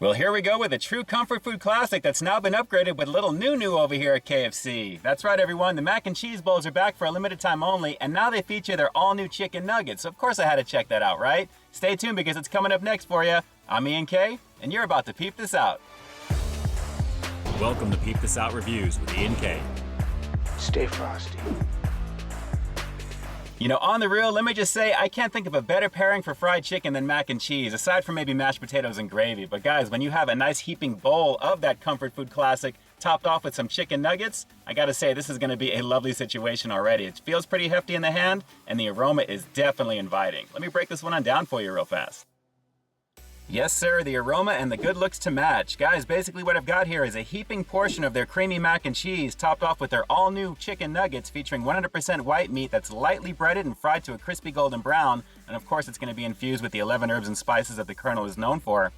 Well, here we go with a true comfort food classic that's now been upgraded with a little new over here at KFC. That's right, everyone. The mac and cheese bowls are back for a limited time only, and now they feature their all-new chicken nuggets. Of course I had to check that out, right? Stay tuned because it's coming up next for you. I'm Ian K, and you're about to peep this out. Welcome to Peep This Out Reviews with Ian K. Stay frosty. You know, on the real, let me just say, I can't think of a better pairing for fried chicken than mac and cheese, aside from maybe mashed potatoes and gravy. But guys, when you have a nice heaping bowl of that comfort food classic, topped off with some chicken nuggets, I gotta say, this is gonna be a lovely situation already. It feels pretty hefty in the hand, and the aroma is definitely inviting. Let me break this one on down for you real fast. Yes, sir, the aroma and the good looks to match. Guys, basically what I've got here is a heaping portion of their creamy mac and cheese topped off with their all-new chicken nuggets featuring 100% white meat that's lightly breaded and fried to a crispy golden brown. And of course, it's going to be infused with the 11 herbs and spices that the Colonel is known for.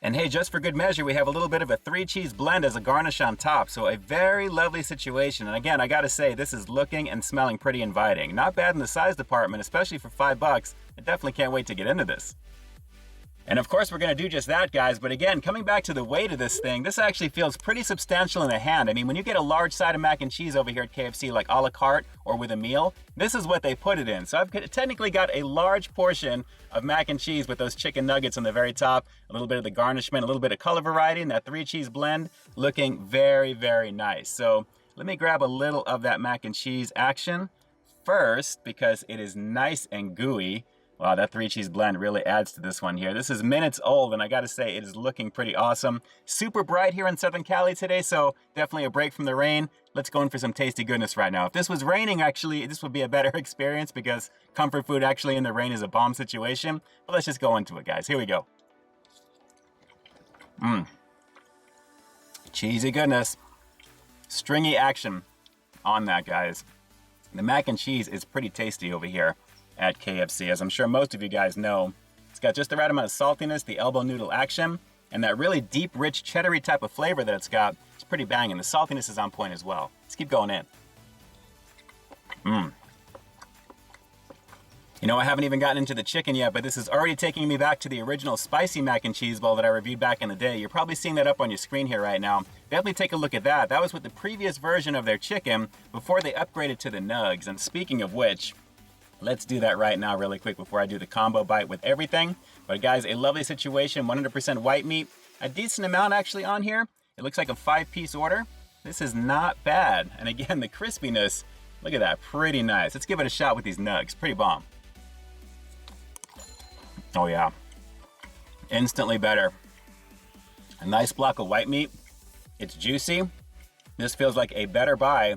And hey, just for good measure, we have a little bit of a 3-cheese blend as a garnish on top. So a very lovely situation. And again, I gotta say, this is looking and smelling pretty inviting. Not bad in the size department, especially for $5. I definitely can't wait to get into this. And of course, we're gonna do just that, guys. But again, coming back to the weight of this thing, this actually feels pretty substantial in the hand. I mean, when you get a large side of mac and cheese over here at KFC, like a la carte or with a meal, this is what they put it in. So I've technically got a large portion of mac and cheese with those chicken nuggets on the very top, a little bit of the garnishment, a little bit of color variety, and that 3-cheese blend looking very, very nice. So let me grab a little of that mac and cheese action first because it is nice and gooey. Wow, that 3-cheese blend really adds to this one here. This is minutes old, and I gotta say, it is looking pretty awesome. Super bright here in Southern Cali today, so definitely a break from the rain. Let's go in for some tasty goodness right now. If this was raining, actually, this would be a better experience because comfort food actually in the rain is a bomb situation. But let's just go into it, guys. Here we go. Cheesy goodness. Stringy action on that, guys. The mac and cheese is pretty tasty over here at KFC, as I'm sure most of you guys know. It's got just the right amount of saltiness, the elbow noodle action, and that really deep, rich, cheddary type of flavor that it's got. It's pretty banging. The saltiness is on point as well. Let's keep going in. You know, I haven't even gotten into the chicken yet, but this is already taking me back to the original spicy mac and cheese bowl that I reviewed back in the day. You're probably seeing that up on your screen here right now. Definitely take a look at that. That was with the previous version of their chicken before they upgraded to the nugs. And speaking of which, let's do that right now really quick before I do the combo bite with everything. But guys, a lovely situation, 100% white meat. A decent amount actually on here. It looks like a 5-piece order. This is not bad. And again, the crispiness, look at that, pretty nice. Let's give it a shot with these nugs, pretty bomb. Oh yeah, instantly better. A nice block of white meat. It's juicy. This feels like a better buy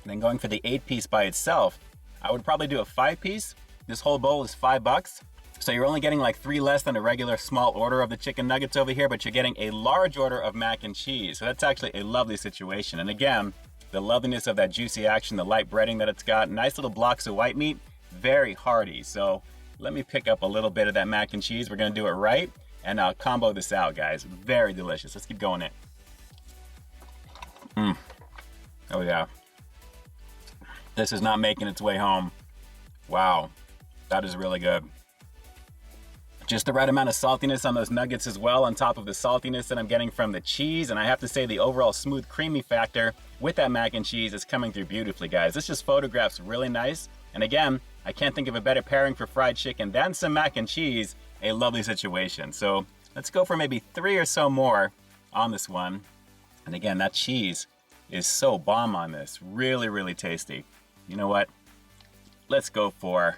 than going for the 8-piece by itself. I would probably do a 5-piece. This whole bowl is $5. So you're only getting like 3 less than a regular small order of the chicken nuggets over here, but you're getting a large order of mac and cheese. So that's actually a lovely situation. And again, the loveliness of that juicy action, the light breading that it's got, nice little blocks of white meat, very hearty. So let me pick up a little bit of that mac and cheese. We're gonna do it right, and I'll combo this out, guys. Very delicious. Let's keep going in. Oh yeah. This is not making its way home. Wow, that is really good. Just the right amount of saltiness on those nuggets as well, on top of the saltiness that I'm getting from the cheese. And I have to say the overall smooth, creamy factor with that mac and cheese is coming through beautifully, guys. This just photographs really nice. And again, I can't think of a better pairing for fried chicken than some mac and cheese. A lovely situation. So let's go for maybe 3 or so more on this one. And again, that cheese is so bomb on this. Really, really tasty. You know what? Let's go for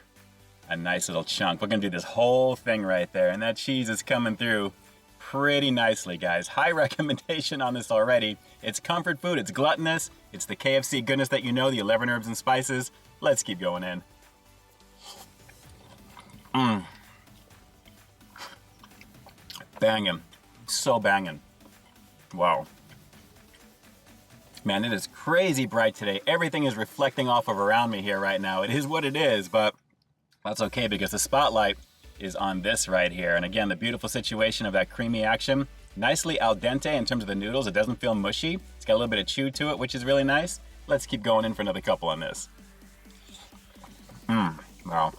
a nice little chunk. We're gonna do this whole thing right there, and that cheese is coming through pretty nicely, guys. High recommendation on this already. It's comfort food, it's gluttonous, it's the KFC goodness that you know, the 11 herbs and spices. Let's keep going in. Banging, so banging. Wow. Man, it is crazy bright today. Everything is reflecting off of around me here right now. It is what it is, but that's okay because the spotlight is on this right here. And again, the beautiful situation of that creamy action. Nicely al dente in terms of the noodles. It doesn't feel mushy. It's got a little bit of chew to it, which is really nice. Let's keep going in for another couple on this. Wow.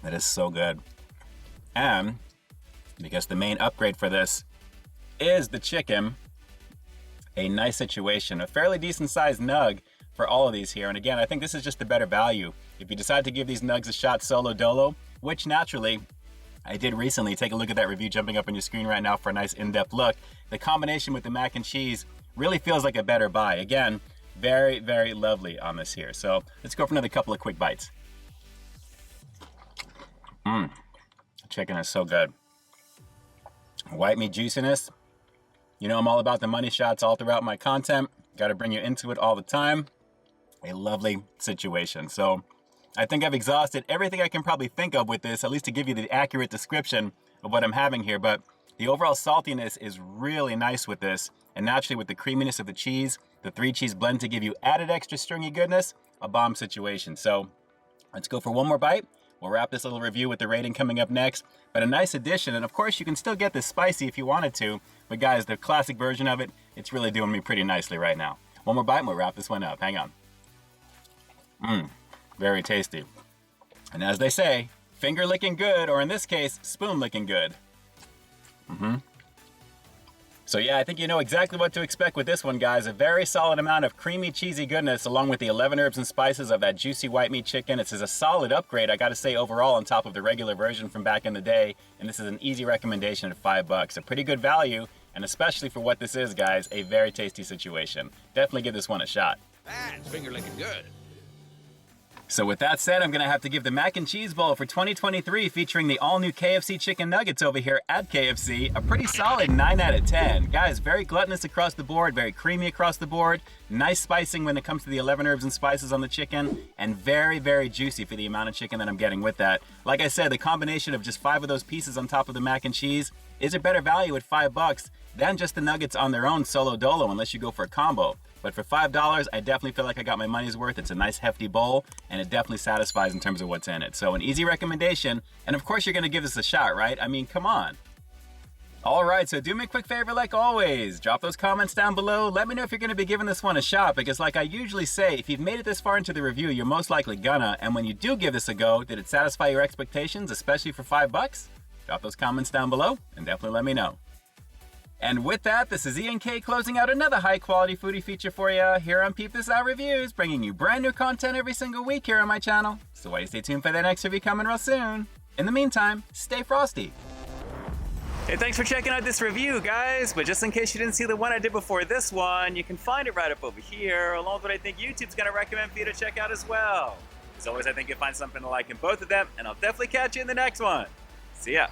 That is so good. And because the main upgrade for this is the chicken. A nice situation, a fairly decent sized nug for all of these here. And again, I think this is just the better value. If you decide to give these nugs a shot solo dolo, which naturally I did recently, take a look at that review jumping up on your screen right now for a nice in-depth look. The combination with the mac and cheese really feels like a better buy. Again, very, very lovely on this here. So let's go for another couple of quick bites. Chicken is so good. White meat juiciness. You know I'm all about the money shots all throughout my content. Got to bring you into it all the time. A lovely situation. So I think I've exhausted everything I can probably think of with this, at least to give you the accurate description of what I'm having here. But the overall saltiness is really nice with this. And naturally with the creaminess of the cheese, the 3-cheese blend to give you added extra stringy goodness, a bomb situation. So let's go for one more bite. We'll wrap this little review with the rating coming up next. But a nice addition, and of course you can still get this spicy if you wanted to. But guys, the classic version of it, it's really doing me pretty nicely right now. One more bite and we'll wrap this one up. Hang on. Very tasty. And as they say, finger licking good, or in this case, spoon licking good. So yeah, I think you know exactly what to expect with this one, guys. A very solid amount of creamy, cheesy goodness along with the 11 herbs and spices of that juicy white meat chicken. This is a solid upgrade, I gotta say, overall on top of the regular version from back in the day. And this is an easy recommendation at $5. A pretty good value, and especially for what this is, guys, a very tasty situation. Definitely give this one a shot. That's finger licking good. So with that said, I'm going to have to give the Mac and Cheese Bowl for 2023, featuring the all-new KFC Chicken Nuggets over here at KFC, a pretty solid 9 out of 10. Guys, very gluttonous across the board, very creamy across the board, nice spicing when it comes to the 11 herbs and spices on the chicken, and very, very juicy for the amount of chicken that I'm getting with that. Like I said, the combination of just 5 of those pieces on top of the mac and cheese is a better value at $5 than just the nuggets on their own solo dolo, unless you go for a combo. But for $5, I definitely feel like I got my money's worth. It's a nice hefty bowl, and it definitely satisfies in terms of what's in it. So an easy recommendation, and of course you're gonna give this a shot, right? I mean, come on. All right, so do me a quick favor like always. Drop those comments down below. Let me know if you're gonna be giving this one a shot, because like I usually say, if you've made it this far into the review, you're most likely gonna, and when you do give this a go, did it satisfy your expectations, especially for $5? Drop those comments down below, and definitely let me know. And with that, this is Ian K closing out another high-quality foodie feature for you here on Peep This Out Reviews, bringing you brand new content every single week here on my channel. So why you stay tuned for that next review coming real soon. In the meantime, stay frosty. Hey, thanks for checking out this review, guys. But just in case you didn't see the one I did before this one, you can find it right up over here, along with what I think YouTube's gonna recommend for you to check out as well. As always, I think you'll find something to like in both of them, and I'll definitely catch you in the next one. See ya.